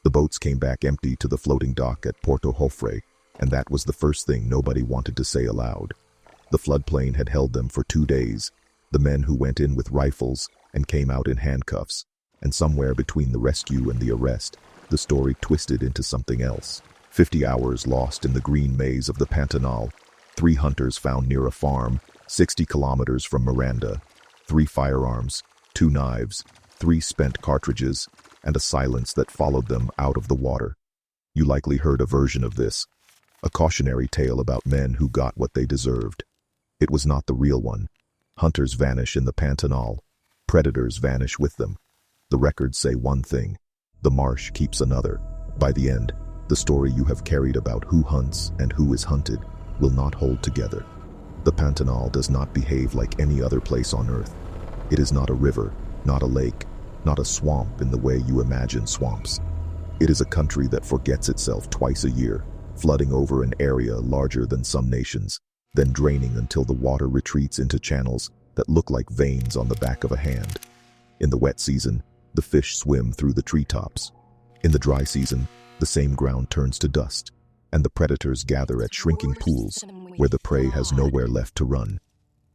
The boats came back empty to the floating dock at Porto Jofre, and that was the first thing nobody wanted to say aloud. The floodplain had held them for 2 days, the men who went in with rifles and came out in handcuffs, and somewhere between the rescue and the arrest, the story twisted into something else. 50 hours lost in the green maze of the Pantanal, 3 hunters found near a farm, 60 kilometers from Miranda, 3 firearms, 2 knives, 3 spent cartridges, and a silence that followed them out of the water. You likely heard a version of this, a cautionary tale about men who got what they deserved. It was not the real one. Hunters vanish in the Pantanal. Predators vanish with them. The records say one thing. The marsh keeps another. By the end, the story you have carried about who hunts and who is hunted will not hold together. The Pantanal does not behave like any other place on Earth. It is not a river, not a lake, not a swamp in the way you imagine swamps. It is a country that forgets itself twice a year, flooding over an area larger than some nations, then draining until the water retreats into channels that look like veins on the back of a hand. In the wet season, the fish swim through the treetops. In the dry season, the same ground turns to dust, and the predators gather at shrinking pools where the prey has nowhere left to run.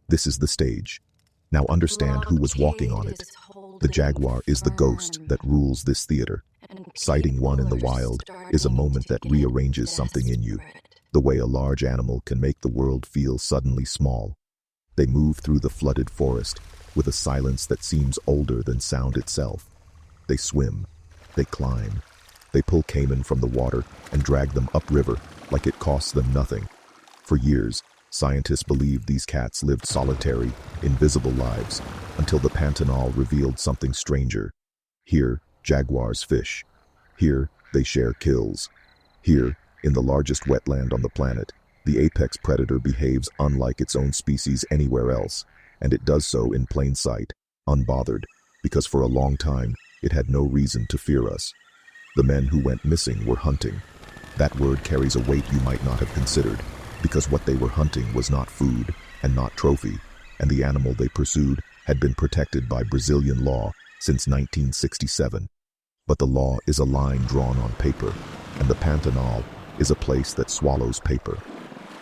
This is the stage. Now understand who was walking on it. The jaguar is the ghost that rules this theater. Sighting one in the wild is a moment that rearranges something in you, the way a large animal can make the world feel suddenly small. They move through the flooded forest with a silence that seems older than sound itself. They swim, they climb, they pull caiman from the water and drag them upriver like it costs them nothing. For years, scientists believed these cats lived solitary, invisible lives, until the Pantanal revealed something stranger. Here, jaguars fish. Here, they share kills. Here, in the largest wetland on the planet, the apex predator behaves unlike its own species anywhere else, and it does so in plain sight, unbothered, because for a long time, it had no reason to fear us. The men who went missing were hunting. That word carries a weight you might not have considered, because what they were hunting was not food and not trophy, and the animal they pursued had been protected by Brazilian law since 1967. But the law is a line drawn on paper, and the Pantanal is a place that swallows paper.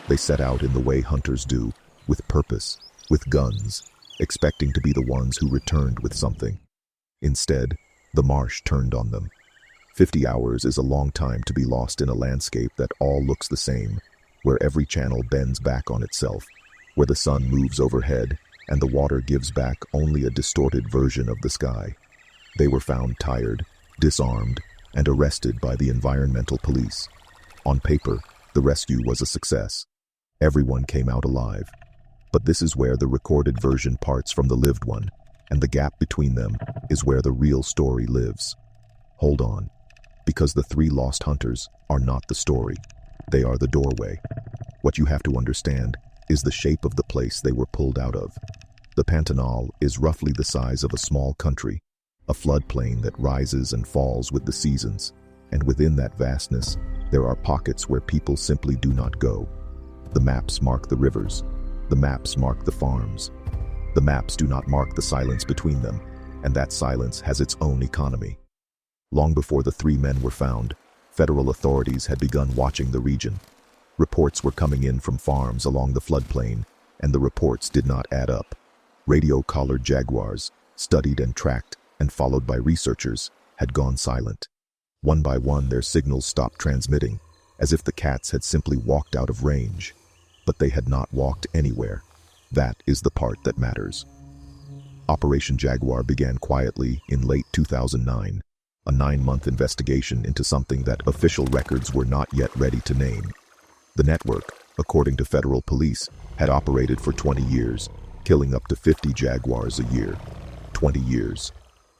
They set out in the way hunters do, with purpose, with guns, expecting to be the ones who returned with something. Instead, the marsh turned on them. 50 hours is a long time to be lost in a landscape that all looks the same, where every channel bends back on itself, where the sun moves overhead and the water gives back only a distorted version of the sky. They were found tired, disarmed, and arrested by the environmental police. On paper, the rescue was a success. Everyone came out alive. But this is where the recorded version parts from the lived one, and the gap between them is where the real story lives. Hold on, because the 3 lost hunters are not the story. They are the doorway. What you have to understand is the shape of the place they were pulled out of. The Pantanal is roughly the size of a small country, a floodplain that rises and falls with the seasons, and within that vastness, there are pockets where people simply do not go. The maps mark the rivers. The maps mark the farms. The maps do not mark the silence between them, and that silence has its own economy. Long before the 3 men were found, federal authorities had begun watching the region. Reports were coming in from farms along the floodplain, and the reports did not add up. Radio-collared jaguars, studied and tracked and followed by researchers, had gone silent. One by one, their signals stopped transmitting, as if the cats had simply walked out of range. But they had not walked anywhere. That is the part that matters. Operation Jaguar began quietly in late 2009, a 9-month investigation into something that official records were not yet ready to name. The network, according to federal police, had operated for 20 years, killing up to 50 jaguars a year. 20 years.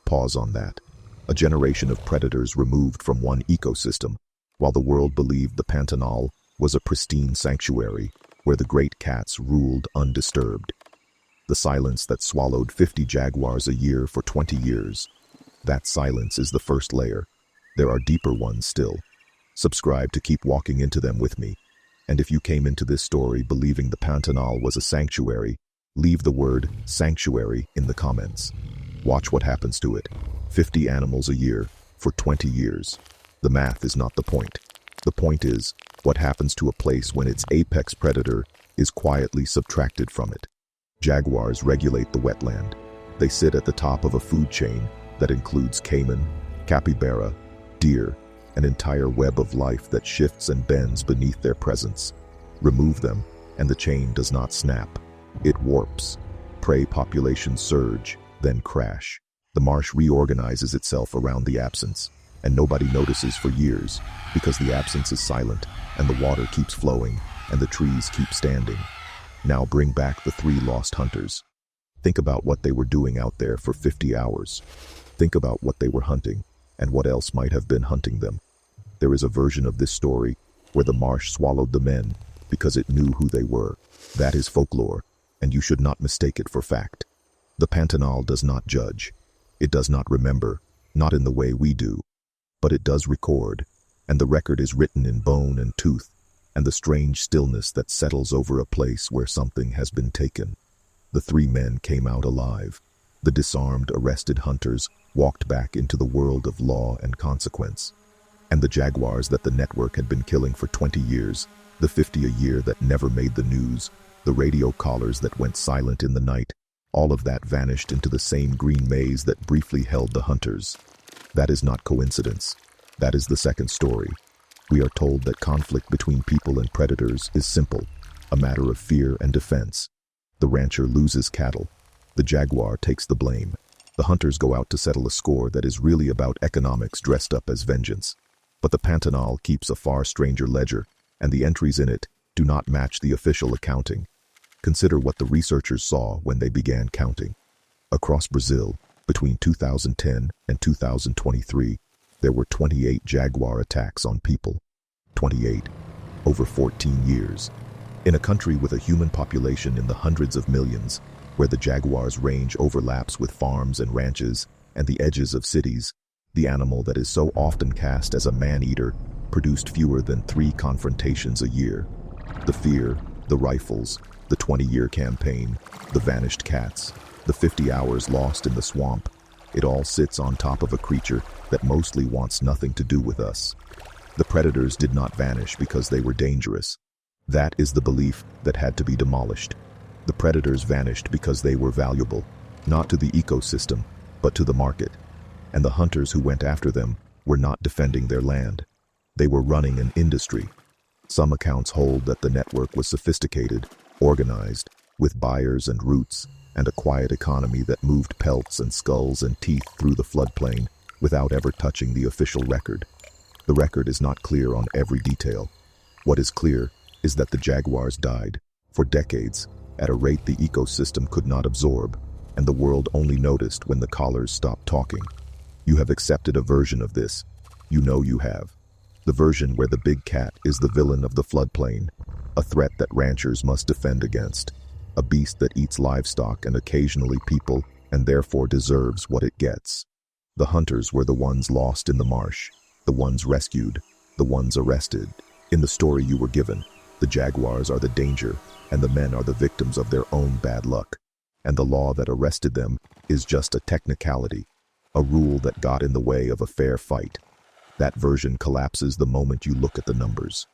Pause on that. A generation of predators removed from one ecosystem, while the world believed the Pantanal was a pristine sanctuary where the great cats ruled undisturbed. The silence that swallowed 50 jaguars a year for 20 years. That silence is the first layer. There are deeper ones still. Subscribe to keep walking into them with me. And if you came into this story believing the Pantanal was a sanctuary, leave the word sanctuary in the comments. Watch what happens to it. 50 animals a year for 20 years. The math is not the point. The point is, what happens to a place when its apex predator is quietly subtracted from it. Jaguars regulate the wetland. They sit at the top of a food chain that includes caiman, capybara, deer, an entire web of life that shifts and bends beneath their presence. Remove them, and the chain does not snap. It warps. Prey populations surge, then crash. The marsh reorganizes itself around the absence, and nobody notices for years because the absence is silent, and the water keeps flowing, and the trees keep standing. Now bring back the 3 lost hunters. Think about what they were doing out there for 50 hours. Think about what they were hunting, and what else might have been hunting them. There is a version of this story where the marsh swallowed the men because it knew who they were. That is folklore, and you should not mistake it for fact. The Pantanal does not judge. It does not remember, not in the way we do. But it does record, and the record is written in bone and tooth, and the strange stillness that settles over a place where something has been taken. The 3 men came out alive. The disarmed, arrested hunters walked back into the world of law and consequence. And the jaguars that the network had been killing for 20 years, the 50 a year that never made the news, the radio collars that went silent in the night, all of that vanished into the same green maze that briefly held the hunters. That is not coincidence. That is the second story. We are told that conflict between people and predators is simple, a matter of fear and defense. The rancher loses cattle. The jaguar takes the blame. The hunters go out to settle a score that is really about economics dressed up as vengeance. But the Pantanal keeps a far stranger ledger, and the entries in it do not match the official accounting. Consider what the researchers saw when they began counting. Across Brazil, between 2010 and 2023, there were 28 jaguar attacks on people. 28. Over 14 years. In a country with a human population in the hundreds of millions, where the jaguar's range overlaps with farms and ranches and the edges of cities, the animal that is so often cast as a man-eater produced fewer than 3 confrontations a year. The fear, the rifles, the 20-year campaign, the vanished cats, the 50 hours lost in the swamp, it all sits on top of a creature that mostly wants nothing to do with us. The predators did not vanish because they were dangerous. That is the belief that had to be demolished. The predators vanished because they were valuable, not to the ecosystem, but to the market. And the hunters who went after them were not defending their land. They were running an industry. Some accounts hold that the network was sophisticated, organized, with buyers and routes, and a quiet economy that moved pelts and skulls and teeth through the floodplain without ever touching the official record. The record is not clear on every detail. What is clear is that the jaguars died, for decades, at a rate the ecosystem could not absorb, and the world only noticed when the collars stopped talking. You have accepted a version of this. You know you have. The version where the big cat is the villain of the floodplain, a threat that ranchers must defend against, a beast that eats livestock and occasionally people, and therefore deserves what it gets. The hunters were the ones lost in the marsh, the ones rescued, the ones arrested. In the story you were given, the jaguars are the danger, and the men are the victims of their own bad luck. And the law that arrested them is just a technicality, a rule that got in the way of a fair fight. That version collapses the moment you look at the numbers.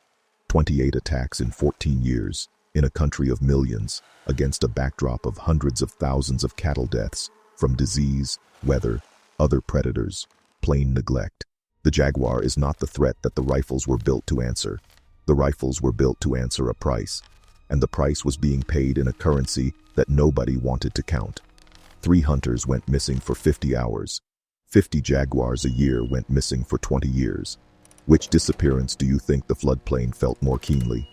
28 attacks in 14 years, in a country of millions, against a backdrop of hundreds of thousands of cattle deaths, from disease, weather, other predators, plain neglect. The jaguar is not the threat that the rifles were built to answer. The rifles were built to answer a price, and the price was being paid in a currency that nobody wanted to count. 3 hunters went missing for 50 hours. 50 jaguars a year went missing for 20 years. Which disappearance do you think the floodplain felt more keenly?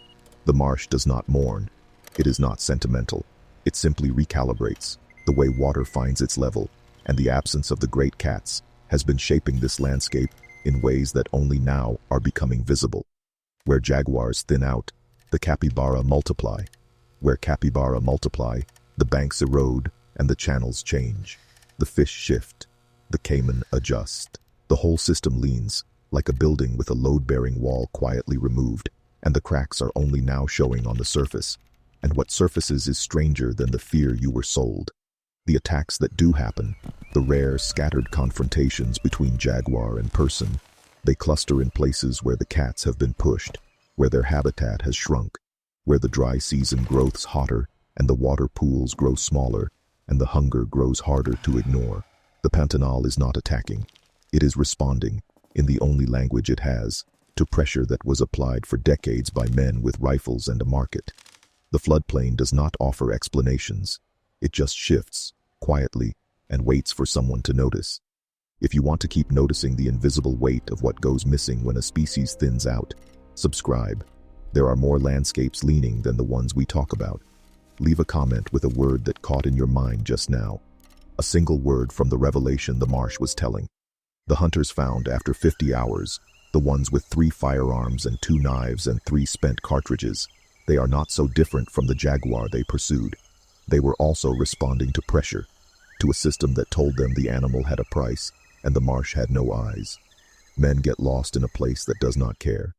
The marsh does not mourn. It is not sentimental. It simply recalibrates, the way water finds its level, and the absence of the great cats has been shaping this landscape in ways that only now are becoming visible. Where jaguars thin out, the capybara multiply. Where capybara multiply, the banks erode and the channels change. The fish shift. The caiman adjust. The whole system leans, like a building with a load-bearing wall quietly removed, and the cracks are only now showing on the surface. And what surfaces is stranger than the fear you were sold. The attacks that do happen, the rare, scattered confrontations between jaguar and person, They cluster in places where the cats have been pushed, where their habitat has shrunk, where the dry season grows hotter and the water pools grow smaller and the hunger grows harder to ignore. The Pantanal is not attacking. It is responding, in the only language it has, to pressure that was applied for decades by men with rifles and a market. The floodplain does not offer explanations. It just shifts, quietly, and waits for someone to notice. If you want to keep noticing the invisible weight of what goes missing when a species thins out, subscribe. There are more landscapes leaning than the ones we talk about. Leave a comment with a word that caught in your mind just now. A single word from the revelation the Marsh was telling. The hunters found after 50 hours, the ones with 3 firearms and 2 knives and 3 spent cartridges. They are not so different from the jaguar they pursued. They were also responding to pressure, to a system that told them the animal had a price and the marsh had no eyes. Men get lost in a place that does not care.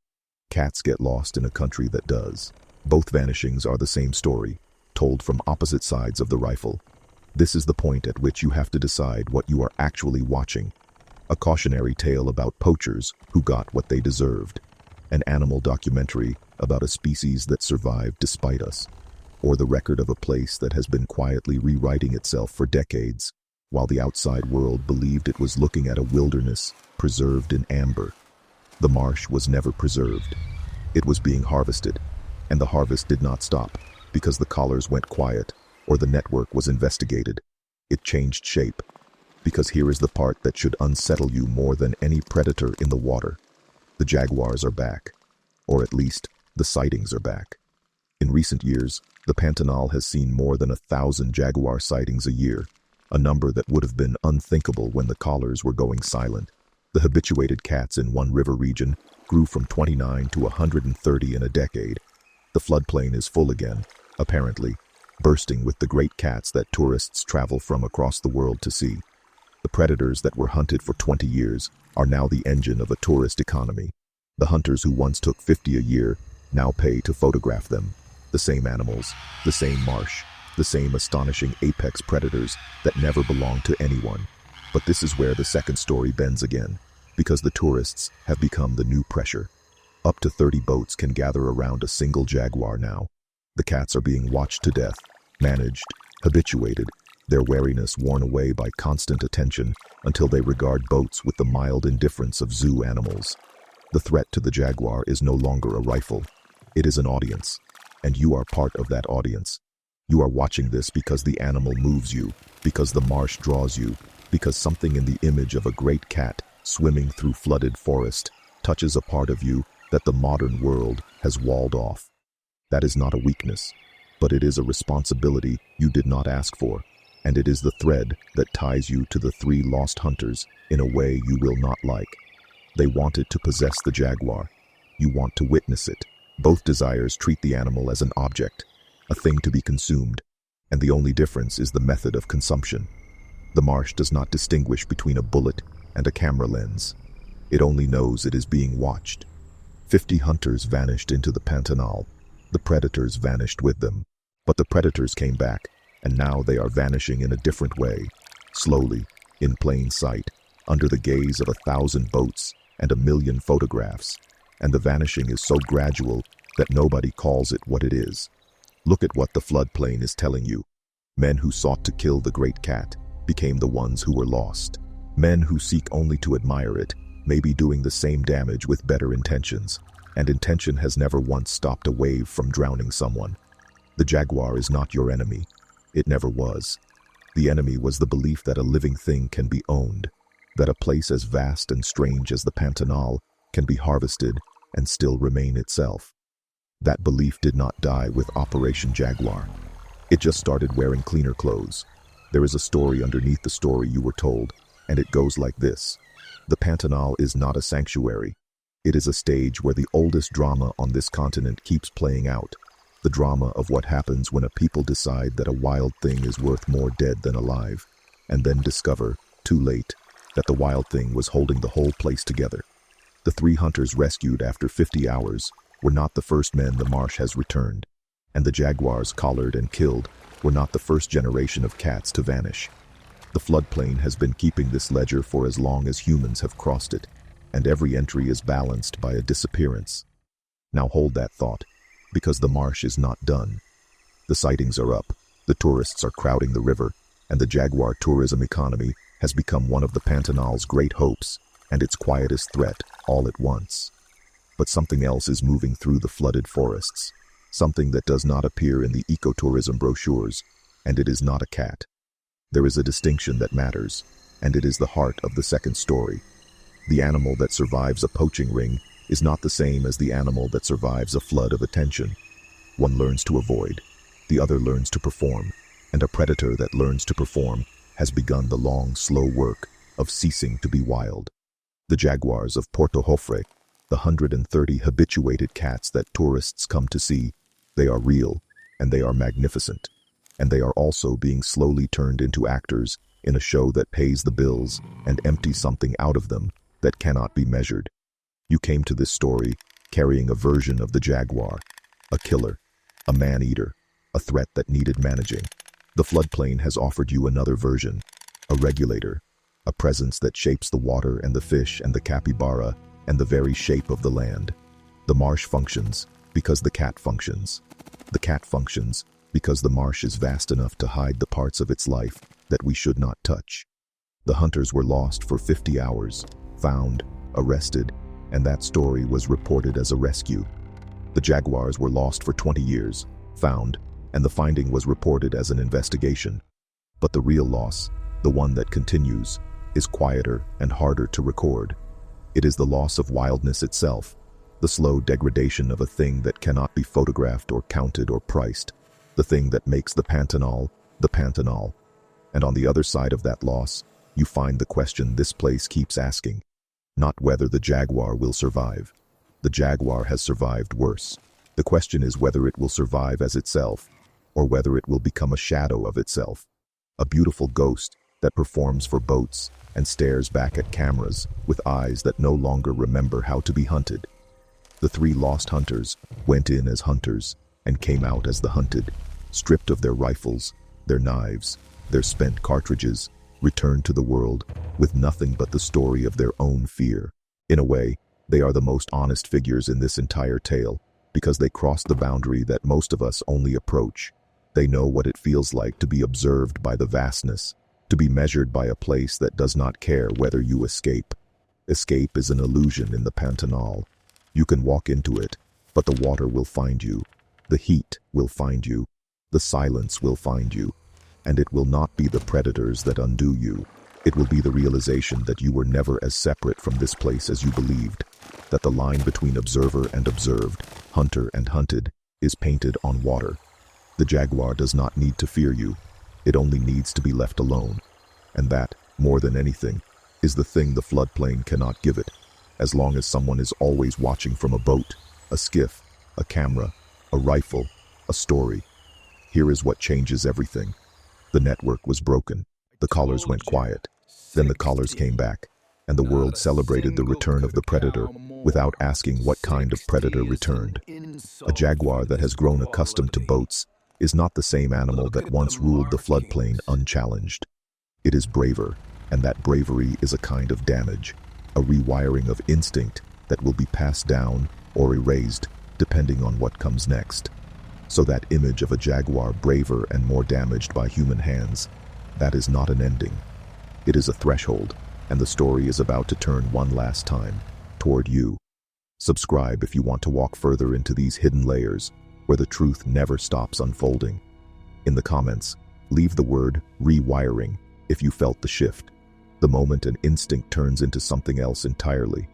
Cats get lost in a country that does. Both vanishings are the same story, told from opposite sides of the rifle. This is the point at which you have to decide what you are actually watching. A cautionary tale about poachers who got what they deserved. An animal documentary about a species that survived despite us. Or the record of a place that has been quietly rewriting itself for decades, while the outside world believed it was looking at a wilderness preserved in amber. The marsh was never preserved. It was being harvested, and the harvest did not stop because the collars went quiet or the network was investigated. It changed shape, because here is the part that should unsettle you more than any predator in the water. The jaguars are back, or at least the sightings are back. In recent years, the Pantanal has seen more than 1,000 jaguar sightings a year, a number that would have been unthinkable when the collars were going silent. The habituated cats in one river region grew from 29 to 130 in a decade. The floodplain is full again, apparently, bursting with the great cats that tourists travel from across the world to see. The predators that were hunted for 20 years are now the engine of a tourist economy. The hunters who once took 50 a year now pay to photograph them. The same animals, the same marsh, the same astonishing apex predators that never belonged to anyone. But this is where the second story bends again, because the tourists have become the new pressure. Up to 30 boats can gather around a single jaguar now. The cats are being watched to death, managed, habituated, their wariness worn away by constant attention until they regard boats with the mild indifference of zoo animals. The threat to the jaguar is no longer a rifle. It is an audience, and you are part of that audience. You are watching this because the animal moves you, because the marsh draws you, because something in the image of a great cat swimming through flooded forest touches a part of you that the modern world has walled off. That is not a weakness, but it is a responsibility you did not ask for, and it is the thread that ties you to the 3 lost hunters in a way you will not like. They wanted to possess the jaguar. You want to witness it. Both desires treat the animal as an object, a thing to be consumed, and the only difference is the method of consumption. The marsh does not distinguish between a bullet and a camera lens. It only knows it is being watched. 50 hunters vanished into the Pantanal. The predators vanished with them. But the predators came back, and now they are vanishing in a different way, slowly, in plain sight, under the gaze of 1,000 boats and 1,000,000 photographs. And the vanishing is so gradual that nobody calls it what it is. Look at what the floodplain is telling you. Men who sought to kill the great cat became the ones who were lost. Men who seek only to admire it may be doing the same damage with better intentions, and intention has never once stopped a wave from drowning someone. The jaguar is not your enemy. It never was. The enemy was the belief that a living thing can be owned, that a place as vast and strange as the Pantanal can be harvested and still remain itself. That belief did not die with Operation Jaguar. It just started wearing cleaner clothes. There is a story underneath the story you were told, and it goes like this. The Pantanal is not a sanctuary. It is a stage where the oldest drama on this continent keeps playing out. The drama of what happens when a people decide that a wild thing is worth more dead than alive, and then discover, too late, that the wild thing was holding the whole place together. The 3 hunters rescued after 50 hours were not the first men the marsh has returned, and the jaguars collared and killed were not the first generation of cats to vanish. The floodplain has been keeping this ledger for as long as humans have crossed it. and every entry is balanced by a disappearance. Now hold that thought, because the marsh is not done. The sightings are up, the tourists are crowding the river, and the Jaguar tourism economy has become one of the Pantanal's great hopes and its quietest threat all at once. But something else is moving through the flooded forests, something that does not appear in the ecotourism brochures, and it is not a cat. There is a distinction that matters, and it is the heart of the second story. The animal that survives a poaching ring is not the same as the animal that survives a flood of attention. One learns to avoid, the other learns to perform, and a predator that learns to perform has begun the long, slow work of ceasing to be wild. The jaguars of Porto Jofre, the 130 habituated cats that tourists come to see, they are real, and they are magnificent. And they are also being slowly turned into actors in a show that pays the bills and empties something out of them that cannot be measured. You came to this story carrying a version of the jaguar, a killer, a man-eater, a threat that needed managing. The floodplain has offered you another version, a regulator, a presence that shapes the water and the fish and the capybara and the very shape of the land. The marsh functions because the cat functions. The cat functions because the marsh is vast enough to hide the parts of its life that we should not touch. The hunters were lost for 50 hours, found, arrested, and that story was reported as a rescue. The jaguars were lost for 20 years, found, and the finding was reported as an investigation. But the real loss, the one that continues, is quieter and harder to record. It is the loss of wildness itself, the slow degradation of a thing that cannot be photographed or counted or priced, the thing that makes the Pantanal the Pantanal. And on the other side of that loss, you find the question this place keeps asking, not whether the jaguar will survive. The jaguar has survived worse. The question is whether it will survive as itself, or whether it will become a shadow of itself, a beautiful ghost that performs for boats and stares back at cameras with eyes that no longer remember how to be hunted. The 3 lost hunters went in as hunters and came out as the hunted, stripped of their rifles, their knives, their spent cartridges, returned to the world with nothing but the story of their own fear. In a way, they are the most honest figures in this entire tale, because they cross the boundary that most of us only approach. They know what it feels like to be observed by the vastness, to be measured by a place that does not care whether you escape. Escape is an illusion in the Pantanal. You can walk into it, but the water will find you. The heat will find you. The silence will find you. And it will not be the predators that undo you. It will be the realization that you were never as separate from this place as you believed, that the line between observer and observed, hunter and hunted, is painted on water. The jaguar does not need to fear you. It only needs to be left alone. And that, more than anything, is the thing the floodplain cannot give it, as long as someone is always watching from a boat, a skiff, a camera, a rifle, a story. Here is what changes everything. The network was broken. The callers went quiet. Then the callers came back, and the world celebrated the return of the predator without asking what kind of predator returned. A jaguar that has grown accustomed to boats is not the same animal that once ruled the floodplain unchallenged. It is braver, and that bravery is a kind of damage, a rewiring of instinct that will be passed down or erased depending on what comes next. So that image of a jaguar braver and more damaged by human hands, that is not an ending. It is a threshold, and the story is about to turn one last time toward you. Subscribe if you want to walk further into these hidden layers where the truth never stops unfolding. In the comments, leave the word rewiring if you felt the shift, the moment an instinct turns into something else entirely.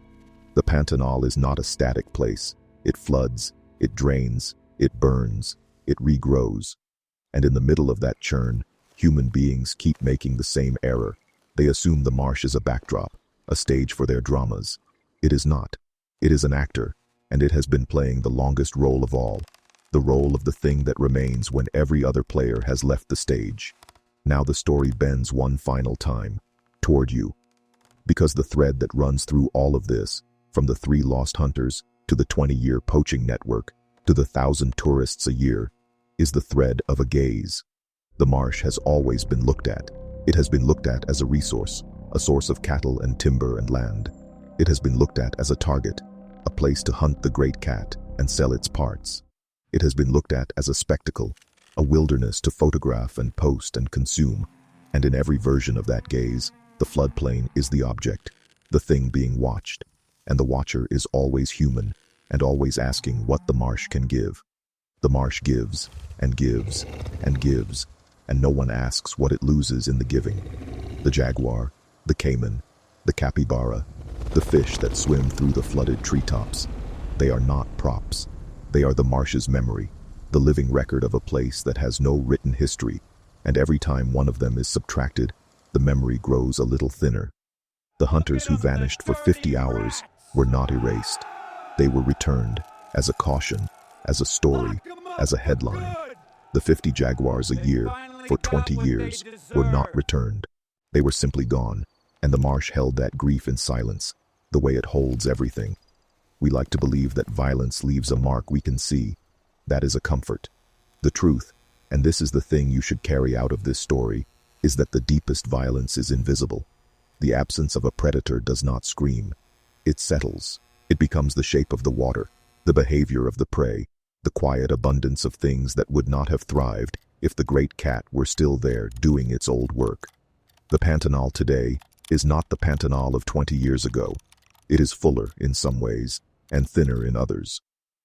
The Pantanal is not a static place. It floods, it drains, it burns, it regrows. And in the middle of that churn, human beings keep making the same error. They assume the marsh is a backdrop, a stage for their dramas. It is not. It is an actor, and it has been playing the longest role of all, the role of the thing that remains when every other player has left the stage. Now the story bends one final time, toward you. Because the thread that runs through all of this, from the 3 lost hunters to the 20-year poaching network to the 1,000 tourists a year, is the thread of a gaze. The marsh has always been looked at. It has been looked at as a resource, a source of cattle and timber and land. It has been looked at as a target, a place to hunt the great cat and sell its parts. It has been looked at as a spectacle, a wilderness to photograph and post and consume. And in every version of that gaze, the floodplain is the object, the thing being watched. And the watcher is always human and always asking what the marsh can give. The marsh gives and gives and gives, and no one asks what it loses in the giving. The jaguar, the caiman, the capybara, the fish that swim through the flooded treetops. They are not props. They are the marsh's memory, the living record of a place that has no written history, and every time one of them is subtracted, the memory grows a little thinner. The hunters who vanished for 50 hours were not erased. They were returned as a caution, as a story, as a headline. The 50 jaguars a year, for 20 years, were not returned. They were simply gone, and the marsh held that grief in silence, the way it holds everything. We like to believe that violence leaves a mark we can see. That is a comfort. The truth, and this is the thing you should carry out of this story, is that the deepest violence is invisible. The absence of a predator does not scream. It settles. It becomes the shape of the water, the behavior of the prey, the quiet abundance of things that would not have thrived if the great cat were still there doing its old work. The Pantanal today is not the Pantanal of 20 years ago. It is fuller in some ways and thinner in others.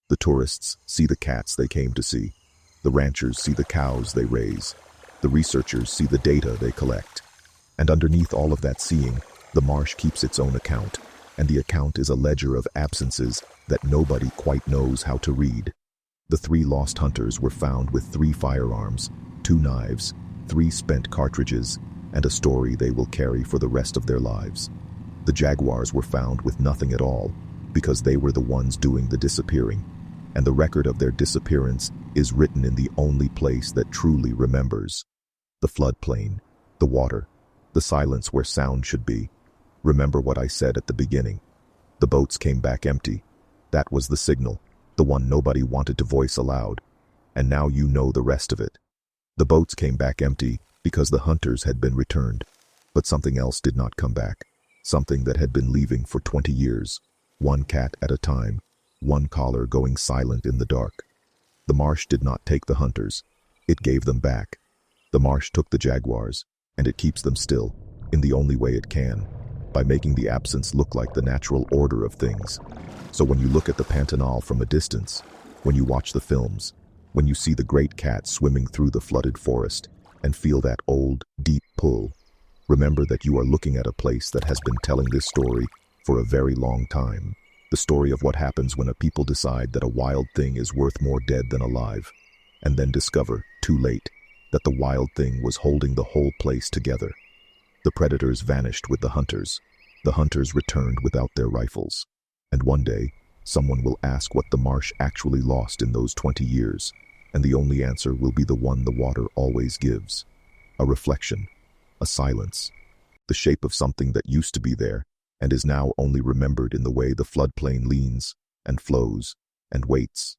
The tourists see the cats they came to see. The ranchers see the cows they raise. The researchers see the data they collect. And underneath all of that seeing, the marsh keeps its own account, and the account is a ledger of absences that nobody quite knows how to read. The 3 lost hunters were found with 3 firearms, 2 knives, 3 spent cartridges, and a story they will carry for the rest of their lives. The jaguars were found with nothing at all, because they were the ones doing the disappearing, and the record of their disappearance is written in the only place that truly remembers. The floodplain, the water, the silence where sound should be. Remember what I said at the beginning. The boats came back empty. That was the signal, the one nobody wanted to voice aloud. And now you know the rest of it. The boats came back empty because the hunters had been returned. But something else did not come back. Something that had been leaving for 20 years. One cat at a time. One caller going silent in the dark. The marsh did not take the hunters. It gave them back. The marsh took the jaguars, and it keeps them still, in the only way it can, by making the absence look like the natural order of things. So when you look at the Pantanal from a distance, when you watch the films, when you see the great cat swimming through the flooded forest, and feel that old, deep pull, remember that you are looking at a place that has been telling this story for a very long time. The story of what happens when a people decide that a wild thing is worth more dead than alive, and then discover, too late, that the wild thing was holding the whole place together. The predators vanished with the hunters. The hunters returned without their rifles. And one day, someone will ask what the marsh actually lost in those 20 years, and the only answer will be the one the water always gives. A reflection, a silence, the shape of something that used to be there, and is now only remembered in the way the floodplain leans, and flows, and waits,